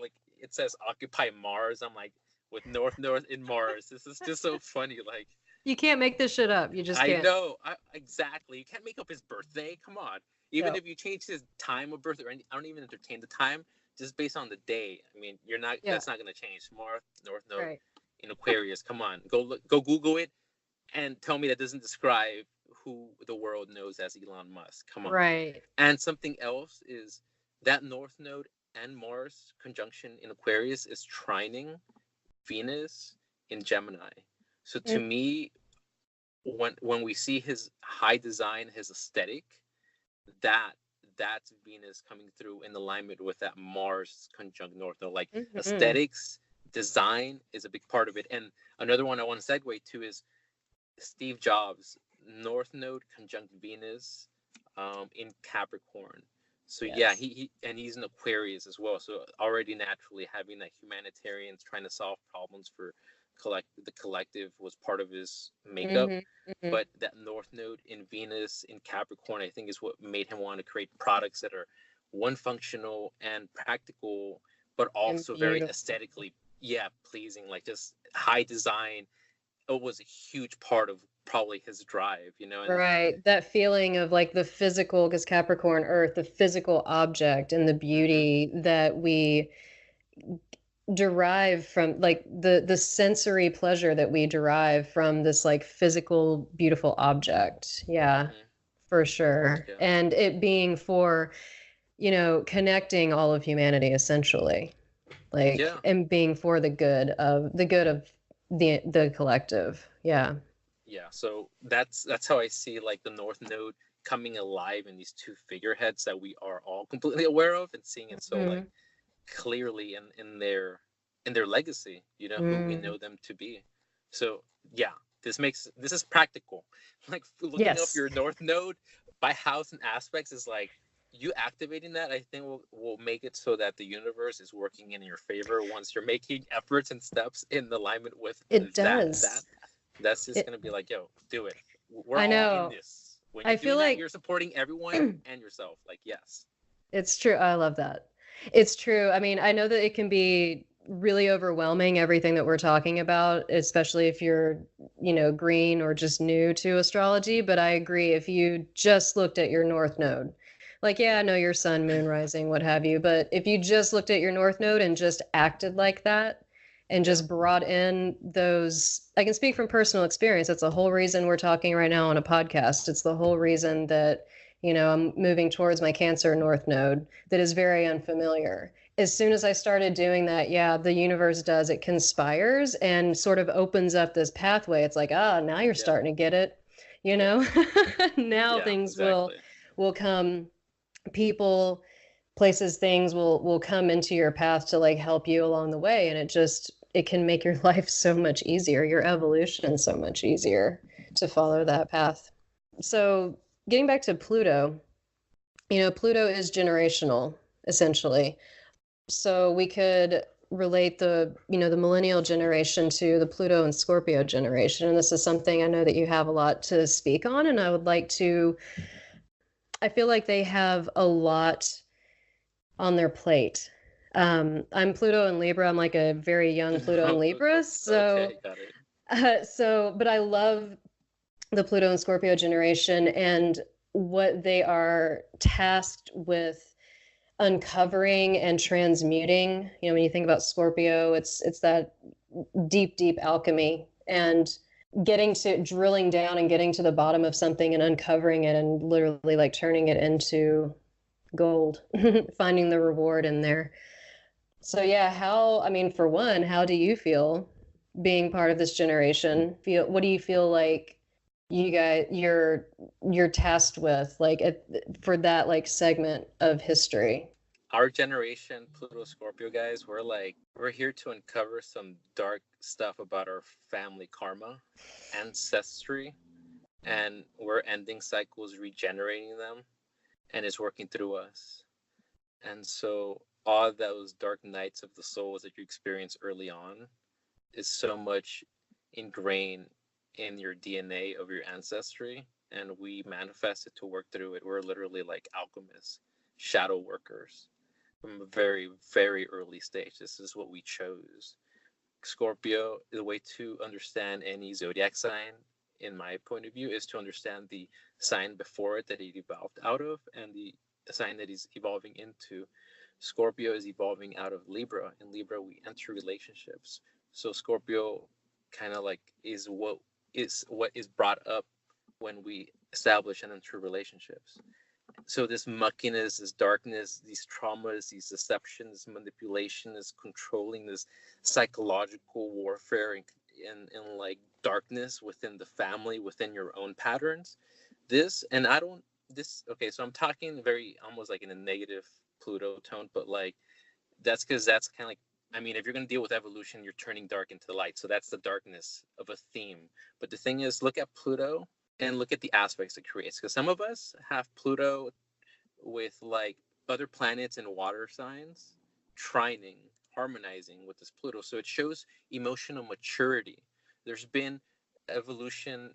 like it says "Occupy Mars." I'm like, with North in Mars. This is just so funny. Like, You can't make this shit up. You just I can't. know, exactly. You can't make up his birthday. Come on. Even No. if you change his time of birth, or I don't even entertain the time, just based on the day. I mean, you're not. Yeah. That's not gonna change. North Node Right. in Aquarius. Come on, go Google it, and tell me that doesn't describe who the world knows as Elon Musk. Come on. Right. And something else is that North Node and Mars conjunction in Aquarius is trining Venus in Gemini. So to me, when we see his high design, his aesthetic, that's Venus coming through in alignment with that Mars conjunct North Node. Like aesthetics, design is a big part of it. And another one I want to segue to is Steve Jobs, North Node conjunct Venus in Capricorn. So yeah, he's in Aquarius as well. So already naturally having that humanitarians trying to solve problems for the collective was part of his makeup. But that North Node in Venus in Capricorn, I think, is what made him want to create products that are one, functional and practical, but also very aesthetically pleasing. Like just high design. It was a huge part of probably his drive, you know. And right. That feeling of like the physical, because Capricorn Earth, the physical object and the beauty that we derive from, like the sensory pleasure that we derive from this like physical beautiful object. Yeah, for sure. Yeah. And it being for, connecting all of humanity essentially, like, and being for the good of the collective. Yeah. Yeah, so that's how I see like the North Node coming alive in these two figureheads that we are all completely aware of, and seeing it so like clearly in their legacy, who we know them to be. So yeah, this is practical. Like looking up your North Node by house and aspects is like, you activating that, I think will make it so that the universe is working in your favor once you're making efforts and steps in alignment with it. That's just gonna be like, yo, do it. We're I know. all in this. When you're doing that, you're supporting everyone and yourself. Like, yes. It's true. I love that. It's true. I mean, I know that it can be really overwhelming, everything that we're talking about, especially if you're, green or just new to astrology. But I agree, if you just looked at your North Node, like, yeah, I know your sun, moon, rising, what have you. But if you just looked at your North Node and just acted like that, and just brought in those, I can speak from personal experience. That's the whole reason we're talking right now on a podcast. It's the whole reason that, I'm moving towards my Cancer North Node that is very unfamiliar. As soon as I started doing that, the universe does, it conspires and sort of opens up this pathway. It's like, now you're starting to get it, now things will come, people, places, things will come into your path to like help you along the way. And it can make your life so much easier, your evolution so much easier to follow that path. So getting back to Pluto, Pluto is generational, essentially. So we could relate the millennial generation to the Pluto and Scorpio generation. And this is something I know that you have a lot to speak on. And I feel like they have a lot on their plate. I'm Pluto and Libra. I'm like a very young Pluto and Libra. So, but I love the Pluto and Scorpio generation and what they are tasked with uncovering and transmuting. When you think about Scorpio, it's that deep, deep alchemy and drilling down and getting to the bottom of something and uncovering it and literally like turning it into gold, finding the reward in there. So for one, how do you feel being part of this generation? What do you feel like you're tasked with, like for that like segment of history? our generation, Pluto Scorpio guys, we're here to uncover some dark stuff about our family karma, ancestry, and we're ending cycles, regenerating them, and it's working through us. And so all those dark nights of the souls that you experience early on is so much ingrained in your DNA of your ancestry, and we manifest it to work through it. We're literally like alchemists, shadow workers from a very, very early stage. This is what we chose. Scorpio, the way to understand any zodiac sign, in my point of view, is to understand the sign before it that it evolved out of and the sign that he's evolving into. Scorpio is evolving out of Libra. In Libra, we enter relationships. So Scorpio kind of like is what is brought up when we establish and enter relationships. So this muckiness, this darkness, these traumas, these deceptions, manipulation, this controlling, this psychological warfare and like darkness within the family, within your own patterns. This and I don't this okay, so I'm talking very almost like in a negative Pluto tone, but like that's because that's kind of like I mean, if you're going to deal with evolution, you're turning dark into light. So that's the darkness of a theme. But the thing is, look at Pluto and look at the aspects it creates. Because some of us have Pluto with like other planets and water signs trining, harmonizing with this Pluto. So it shows emotional maturity. There's been evolution,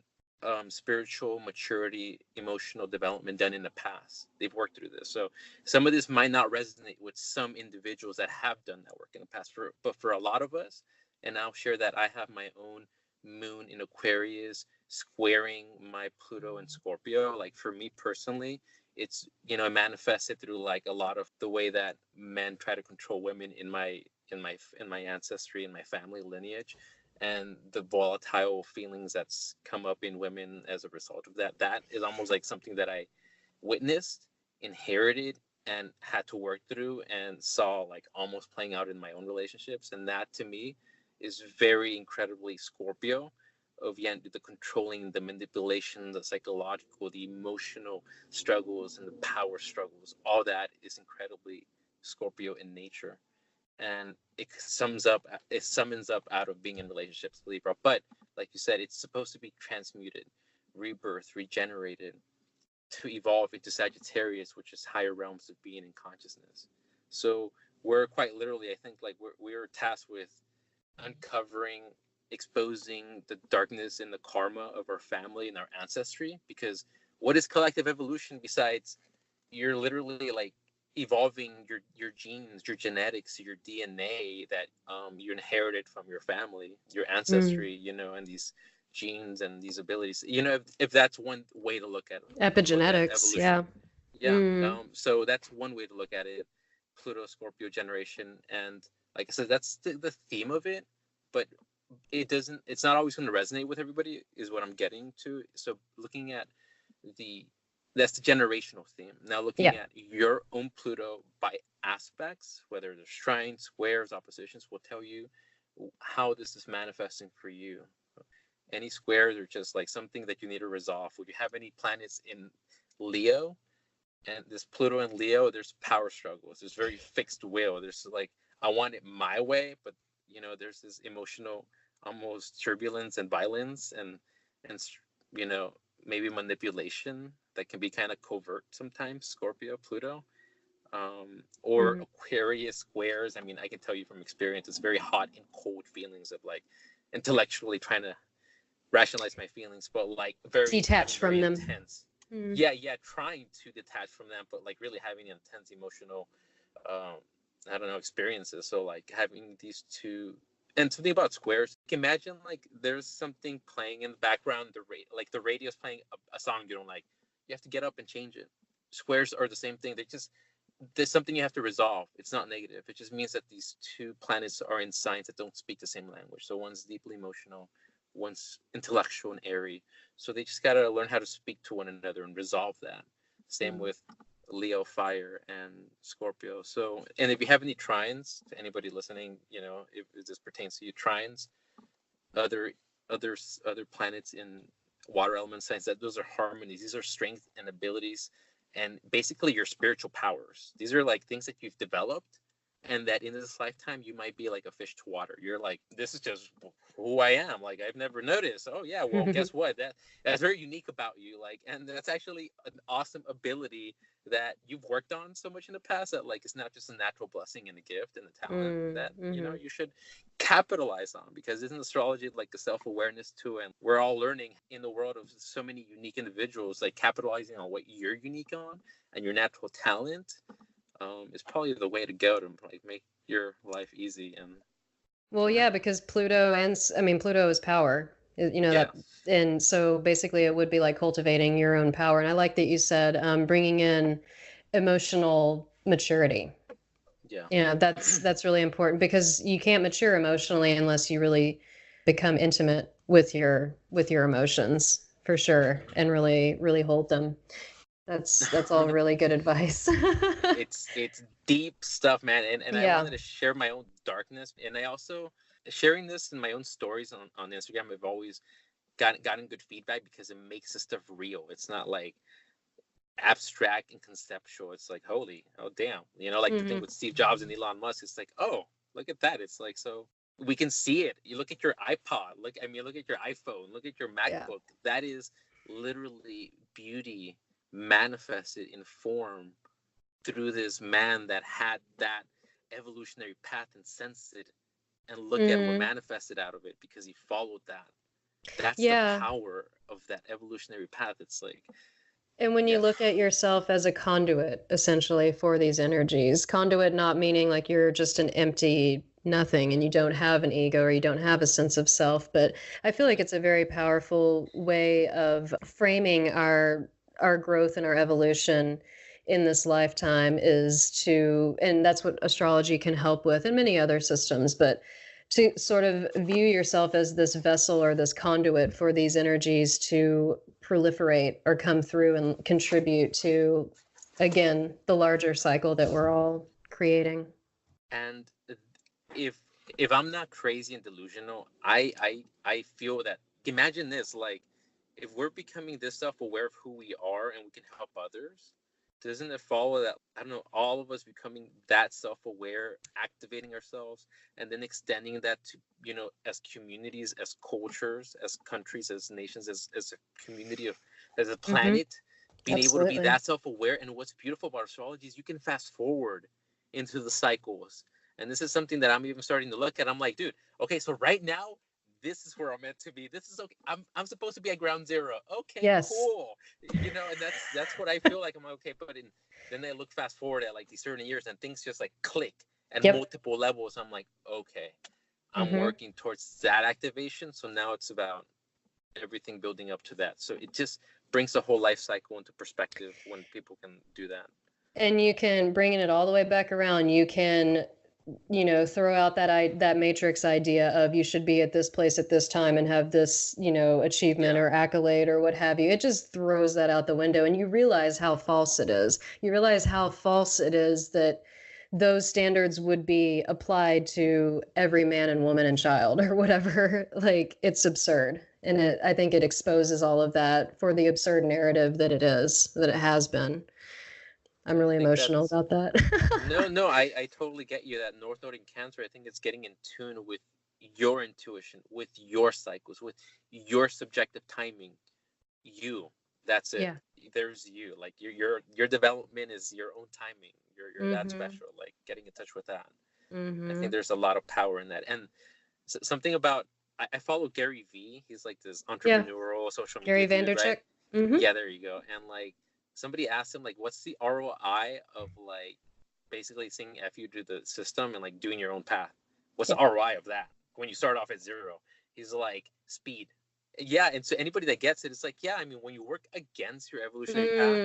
spiritual maturity, emotional development done in the past. They've worked through this. So some of this might not resonate with some individuals that have done that work in the past. But for a lot of us, and I'll share that I have my own moon in Aquarius squaring my Pluto and Scorpio. Like for me personally, it's I manifested through like a lot of the way that men try to control women in my ancestry and my family lineage, and the volatile feelings that's come up in women as a result of that. That is almost like something that I witnessed, inherited, and had to work through and saw like almost playing out in my own relationships. And that to me is very incredibly Scorpio of the controlling, the manipulation, the psychological, the emotional struggles and the power struggles. All that is incredibly Scorpio in nature. And it summons up out of being in relationships with Libra. But like you said, it's supposed to be transmuted, rebirth, regenerated, to evolve into Sagittarius, which is higher realms of being and consciousness. So we're quite literally, I think, like we're tasked with uncovering, exposing the darkness and the karma of our family and our ancestry. Because what is collective evolution besides you're literally like evolving your genes, your genetics, your DNA that you inherited from your family, your ancestry, and these genes and these abilities. If that's one way to look at it, Epigenetics, yeah. So that's one way to look at it. Pluto Scorpio generation, and like I said, that's the theme of it, but it's not always going to resonate with everybody, is what I'm getting to. So looking at that's the generational theme. Now looking at your own Pluto by aspects, whether there's trines, squares, oppositions, will tell you how this is manifesting for you. Any squares are just like something that you need to resolve. Would you have any planets in Leo? And this Pluto and Leo, there's power struggles. There's very fixed will. There's like, I want it my way, but there's this emotional, almost turbulence and violence and maybe manipulation that can be kind of covert sometimes. Scorpio, Pluto, or Aquarius squares. I mean, I can tell you from experience, it's very hot and cold feelings of like intellectually trying to rationalize my feelings, but like very detached from them. Intense. Yeah, trying to detach from them, but like really having intense emotional, I don't know, experiences. So like having these two, and something about squares. Imagine like there's something playing in the background, the radio's playing a song you don't like. You have to get up and change it. Squares are the same thing. There's something you have to resolve. It's not negative. It just means that these two planets are in signs that don't speak the same language. So one's deeply emotional, one's intellectual and airy. So they just got to learn how to speak to one another and resolve that. Same with Leo fire and Scorpio. So, and if you have any trines, to anybody listening, if this pertains to you, trines, other planets in water element signs, that those are harmonies. These are strength and abilities and basically your spiritual powers. These are like things that you've developed, and that in this lifetime you might be like a fish to water. You're like, this is just who I am. Like, I've never noticed. Oh yeah, well, guess what? That's very unique about you. Like, and that's actually an awesome ability that you've worked on so much in the past, that like it's not just a natural blessing and a gift and a talent that you should capitalize on, because isn't astrology like a self-awareness too? And we're all learning in the world of so many unique individuals, like capitalizing on what you're unique on and your natural talent is probably the way to go to like make your life easy. And Well, yeah, because Pluto Pluto is power. yeah, That, and so basically it would be like cultivating your own power. And I like that you said bringing in emotional maturity. yeah, That's really important, because you can't mature emotionally unless you really become intimate with your emotions, for sure, and really hold them. That's all really good advice. it's deep stuff, man. And I Yeah. wanted to share my own darkness, and I also sharing this in my own stories on Instagram. I've always gotten good feedback because it makes this stuff real. It's not like abstract and conceptual. It's like, holy, oh damn, like the thing with Steve Jobs and Elon Musk. It's like, oh, look at that. It's like, so we can see it. You look at your iPod. Look at your iPhone. Look at your Yeah. MacBook. That is literally beauty manifested in form through this man that had that evolutionary path and sensed it, and look at what manifested out of it because he followed that. That's the Yeah. power of that evolutionary path. It's like, And when you yeah, look at yourself as a conduit, essentially, for these energies, conduit not meaning like you're just an empty nothing and you don't have an ego or you don't have a sense of self, but I feel like it's a very powerful way of framing our growth and our evolution in this lifetime, is to, and that's what astrology can help with, and many other systems, but to sort of view yourself as this vessel or this conduit for these energies to proliferate or come through and contribute to, again, the larger cycle that we're all creating. and if if I'm not crazy and delusional, I feel that, imagine this, like if we're becoming this self-aware of who we are and we can help others, doesn't it follow that, I don't know, all of us becoming that self-aware, activating ourselves, and then extending that to, as communities, as cultures, as countries, as nations, as a community of, as a Hmm. planet, being able to be Absolutely. that self-aware. And what's beautiful about astrology is you can fast forward into the cycles. And this is something that I'm even starting to look at. I'm like, dude, okay, so right now, this is where I'm meant to be. This is okay. I'm supposed to be at ground zero. Okay, Yes. cool. And that's what I feel like. I'm like, okay, but then I look fast forward at like these certain years, and things just like click at Yep. multiple levels. I'm like, okay, I'm Hmm. working towards that activation. So now it's about everything building up to that. So it just brings the whole life cycle into perspective when people can do that. And you can, bringing it all the way back around, you can, throw out that matrix idea of you should be at this place at this time and have this, achievement Yeah. or accolade or what have you. It just throws that out the window, and you realize how false it is. You realize how false it is that those standards would be applied to every man and woman and child or whatever. Like, it's absurd. And I think it exposes all of that for the absurd narrative that it has been. I'm And I really think emotional that's, about that. no, I totally get you. That North Node in Cancer, I think it's getting in tune with your intuition, with your cycles, with your subjective timing. You, that's it. Yeah. There's you. Like your development is your own timing. You're that Mhm. special. Like getting in touch with that. I think Mhm. there's a lot of power in that. And something about, I follow Gary V. He's like this Yeah. entrepreneurial social media Gary dude, right? Vanderchuk. Mhm. Yeah, there you go. And like somebody asked him like, what's the ROI of like basically saying F you to the system and like doing your own path? What's the Yeah. ROI of that when you start off at zero? He's like, speed. Yeah, and so anybody that gets it, it's like, yeah, I mean, when you work against your evolutionary path,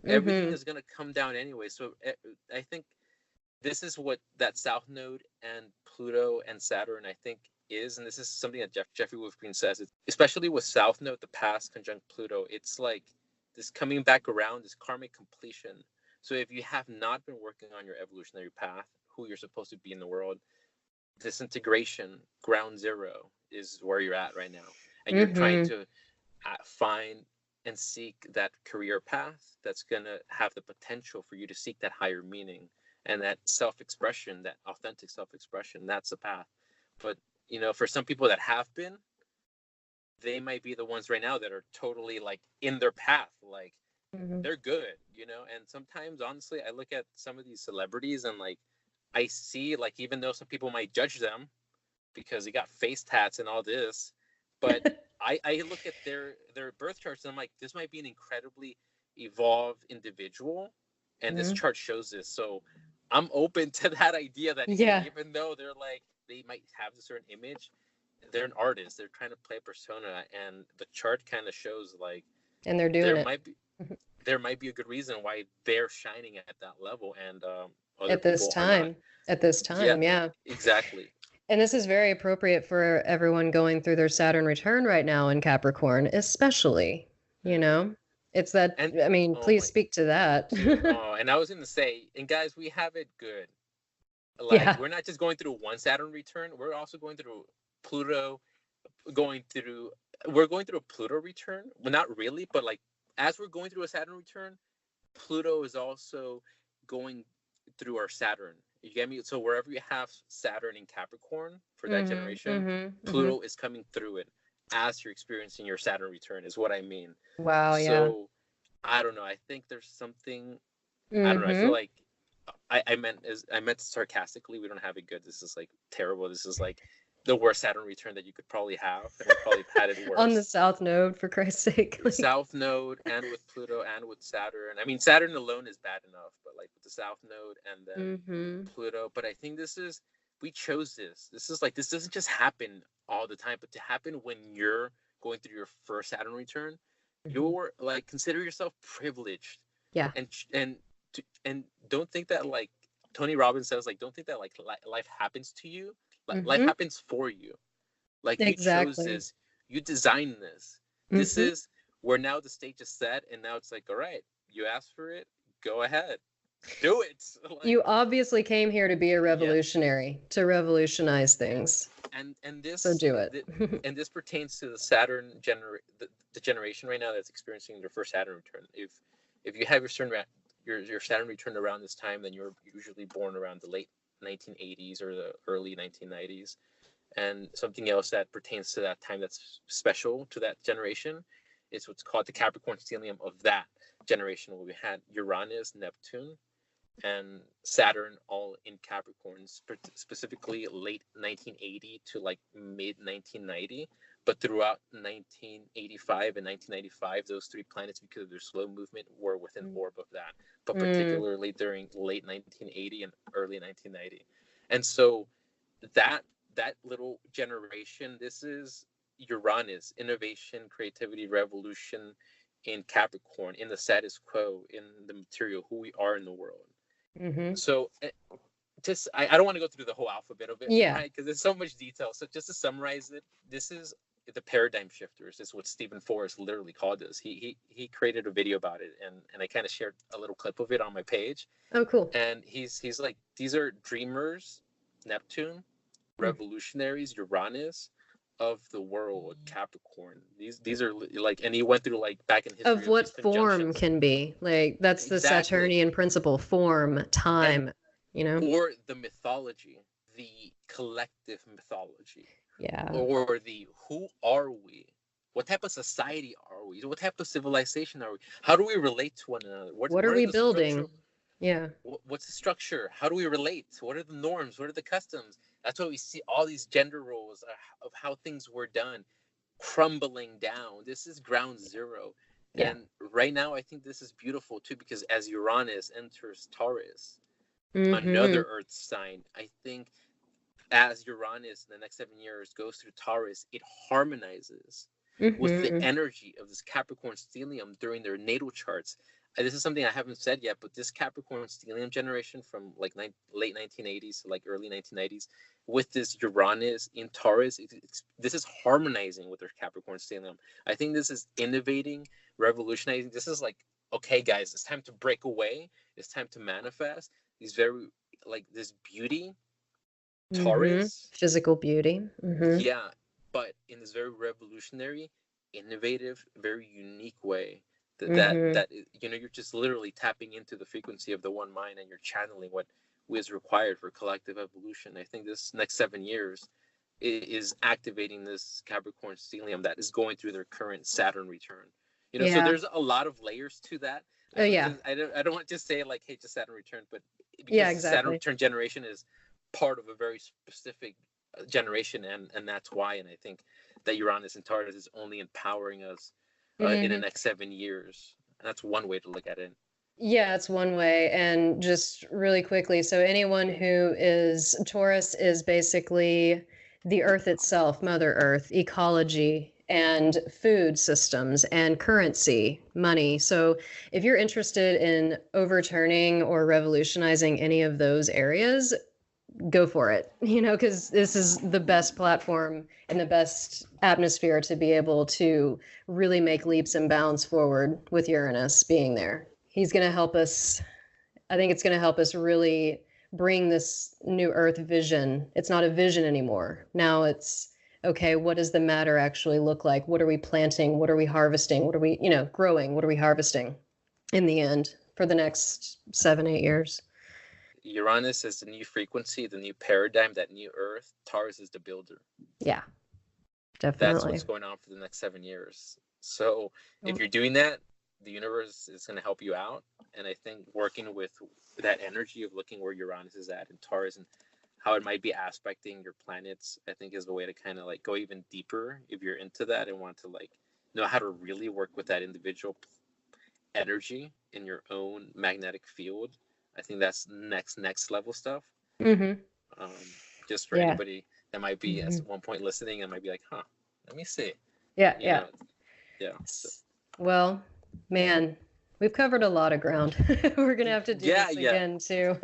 everything Mhm. is gonna come down anyway. So I think this is what that South Node and Pluto and Saturn, I think, is, and this is something that Jeffrey Wolf Green says, it's, especially with South Node, the past conjunct Pluto, it's like this coming back around, this karmic completion. So if you have not been working on your evolutionary path, who you're supposed to be in the world, disintegration, ground zero is where you're at right now, and you're trying Mhm. to find and seek that career path that's going to have the potential for you to seek that higher meaning and that self-expression, that authentic self-expression. That's the path. But, for some people that have been, they might be the ones right now that are totally like in their path. Like, they're good, and sometimes, honestly, I look at some of these celebrities and like, I see, like, even though some people might judge them because they got face tats and all this, but I look at their birth charts and I'm like, this might be an incredibly evolved individual, and this chart shows this. So I'm open to that idea that even though they're like, they might have a certain image, they're an artist. They're trying to play a persona, and the chart kind of shows like, and they're doing it. There might be a good reason why they're shining at that level, and other at this people are not. At this time, yeah. Exactly. And this is very appropriate for everyone going through their Saturn return right now in Capricorn, especially, It's that, and, please speak to that. And I was going to say, and guys, we have it good. Like, we're not just going through one Saturn return. We're also going through Pluto, we're going through a Pluto return. Well, not really, but like, as we're going through a Saturn return, Pluto is also going through our Saturn. You get me? So wherever you have Saturn in Capricorn for that generation, Pluto is coming through it as you're experiencing your Saturn return, is what I mean. Wow, so, I don't know. I think there's something, I don't know. I feel like I meant sarcastically. We don't have it good. This is like terrible. This is like the worst Saturn return that you could probably have, and we probably had it worse. On the South Node, for Christ's sake. The South Node, and with Pluto, and with Saturn. I mean, Saturn alone is bad enough, but like with the South Node and then Pluto. But I think we chose this. This is like, this doesn't just happen all the time, but to happen when you're going through your first Saturn return, you're like, consider yourself privileged. Yeah. And don't think that, like Tony Robbins says, like, don't think that like life happens to you. Life happens for you. Like, you chose this, you designed this. This is where now the stage is set, and now it's like, all right, you asked for it, go ahead, do it. Like, you obviously came here to be a revolutionary, to revolutionize things. And this, so do it. And this pertains to the Saturn the generation right now that's experiencing their first Saturn return. If you have your Saturn return around this time, then you're usually born around the late 1980s or the early 1990s. And something else that pertains to that time that's special to that generation is what's called the Capricorn stellium of that generation, where we had Uranus, Neptune, and Saturn all in Capricorn, specifically late 1980 to like mid 1990. But throughout 1985 and 1995, those three planets, because of their slow movement, were within orb of that, but particularly during late 1980 and early 1990. And so that little generation, this is Uranus, innovation, creativity, revolution in Capricorn, in the status quo, in the material, who we are in the world. So just, I don't want to go through the whole alphabet of it, right? Because there's so much detail. So just to summarize it, this is the paradigm shifters. Is what Stephen Forrest literally called us. He created a video about it, and I kind of shared a little clip of it on my page. Oh, cool. And he's like, these are dreamers, Neptune, revolutionaries, Uranus, of the world, Capricorn. These are like, and he went through like back in history of what form can be. Like, that's the Saturnian principle: form, time, or the mythology, the collective mythology. Yeah. Or the, who are we? What type of society are we? What type of civilization are we? How do we relate to one another? What are we building? Yeah. What's the structure? How do we relate? What are the norms? What are the customs? That's why we see all these gender roles of how things were done crumbling down. This is ground zero. Yeah. And right now, I think this is beautiful too, because as Uranus enters Taurus, another Earth sign, I think as Uranus in the next 7 years goes through Taurus, it harmonizes with the energy of this Capricorn stellium during their natal charts. This is something I haven't said yet, but this Capricorn stellium generation from like late 1980s to like early 1990s, with this Uranus in Taurus, this is harmonizing with their Capricorn stellium. I think this is innovating, revolutionizing. This is like, okay, guys, it's time to break away. It's time to manifest these very, like, this beauty, Taurus. Physical beauty. Yeah, but in this very revolutionary, innovative, very unique way Mm-hmm. that you're just literally tapping into the frequency of the one mind, and you're channeling what is required for collective evolution. I think this next 7 years is activating this Capricorn stellium that is going through their current Saturn return. So Yeah. there's a lot of layers to that. Oh, yeah. I don't want to say like, hey, just Saturn return, but Yeah, because the Saturn exactly. return generation is part of a very specific generation, and that's why. And I think that Uranus and Taurus is only empowering us in the Mm-hmm. next 7 years. And that's one way to look at it. Yeah, it's one way. And just really quickly, so anyone who is Taurus is basically the earth itself, Mother Earth, ecology, and food systems, and currency, money. So if you're interested in overturning or revolutionizing any of those areas, go for it, because this is the best platform and the best atmosphere to be able to really make leaps and bounds forward with Uranus being there. He's going to help us. I think it's going to help us really bring this new Earth vision. It's not a vision anymore. Now it's, okay, what does the matter actually look like? What are we planting? What are we harvesting? What are we, growing? What are we harvesting in the end for the next 7, 8 years? Uranus is the new frequency, the new paradigm, that new Earth. Taurus is the builder. Yeah, That's definitely. what's going on for the next 7 years. So if you're doing that, the universe is going to help you out. And I think working with that energy of looking where Uranus is at in Taurus and how it might be aspecting your planets, I think is the way to kind of like go even deeper if you're into that and want to like know how to really work with that individual energy in your own magnetic field. I think that's next level stuff. Mm-hmm. Just for Yeah. anybody that might be at one point listening and might be like, huh, let me see. Yeah, You yeah. know, yeah. So, Well, man, we've covered a lot of ground. We're gonna have to do this again too.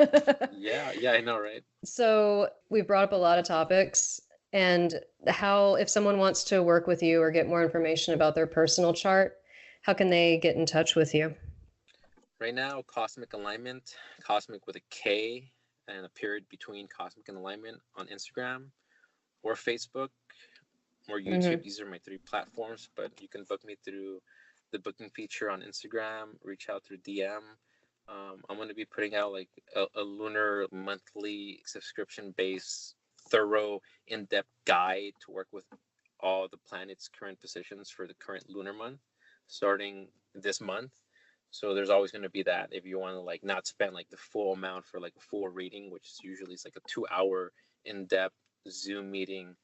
yeah, I know, right? So we've brought up a lot of topics, and how, if someone wants to work with you or get more information about their personal chart, how can they get in touch with you? Right now, Cosmic Alignment, Cosmic with a K and a period between, Cosmic and Alignment on Instagram or Facebook or YouTube. Mm-hmm. These are my 3 platforms, but you can book me through the booking feature on Instagram, reach out through DM. I'm going to be putting out like a lunar monthly subscription-based, thorough, in-depth guide to work with all the planets' current positions for the current lunar month, starting this month. So there's always going to be that if you want to like not spend like the full amount for like a full reading, which is usually like a 2-hour in-depth Zoom meeting.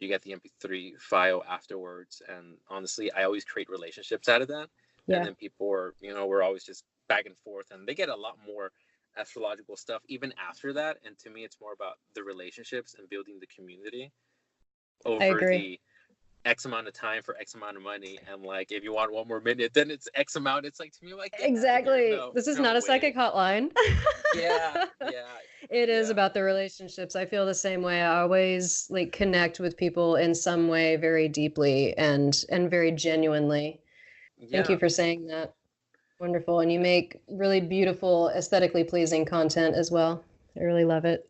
You get the MP3 file afterwards, and honestly, I always create relationships out of that. Yeah. And then people are, we're always just back and forth, and they get a lot more astrological stuff even after that. And to me, it's more about the relationships and building the community over the X amount of time for X amount of money. And like, if you want 1 more minute, then it's X amount. It's like, to me, like, exactly. No, this is not a psychic hotline. yeah. It is about the relationships. I feel the same way. I always like connect with people in some way very deeply and very genuinely. Thank you for saying that. Wonderful. And you make really beautiful, aesthetically pleasing content as well. I really love it.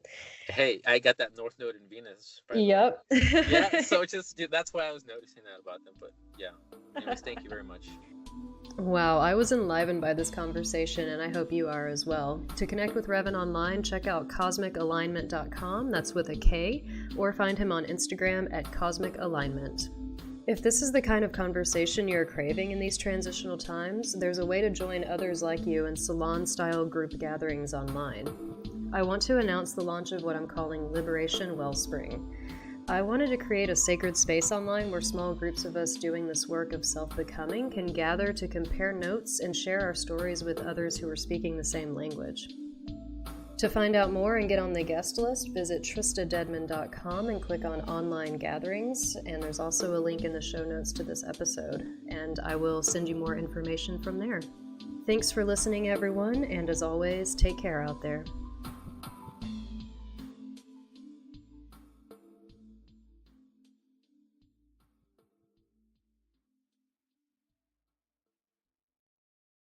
Hey, I got that North Node in Venus. Yep. Yeah, so that's why I was noticing that about them. But yeah, anyways, thank you very much. Wow, I was enlivened by this conversation, and I hope you are as well. To connect with Revan online, check out cosmicalignment.com, that's with a K, or find him on Instagram at Cosmic Alignment. If this is the kind of conversation you're craving in these transitional times, there's a way to join others like you in salon-style group gatherings online. I want to announce the launch of what I'm calling Liberation Wellspring. I wanted to create a sacred space online where small groups of us doing this work of self-becoming can gather to compare notes and share our stories with others who are speaking the same language. To find out more and get on the guest list, visit tristadedman.com and click on Online Gatherings, and there's also a link in the show notes to this episode, and I will send you more information from there. Thanks for listening, everyone, and as always, take care out there.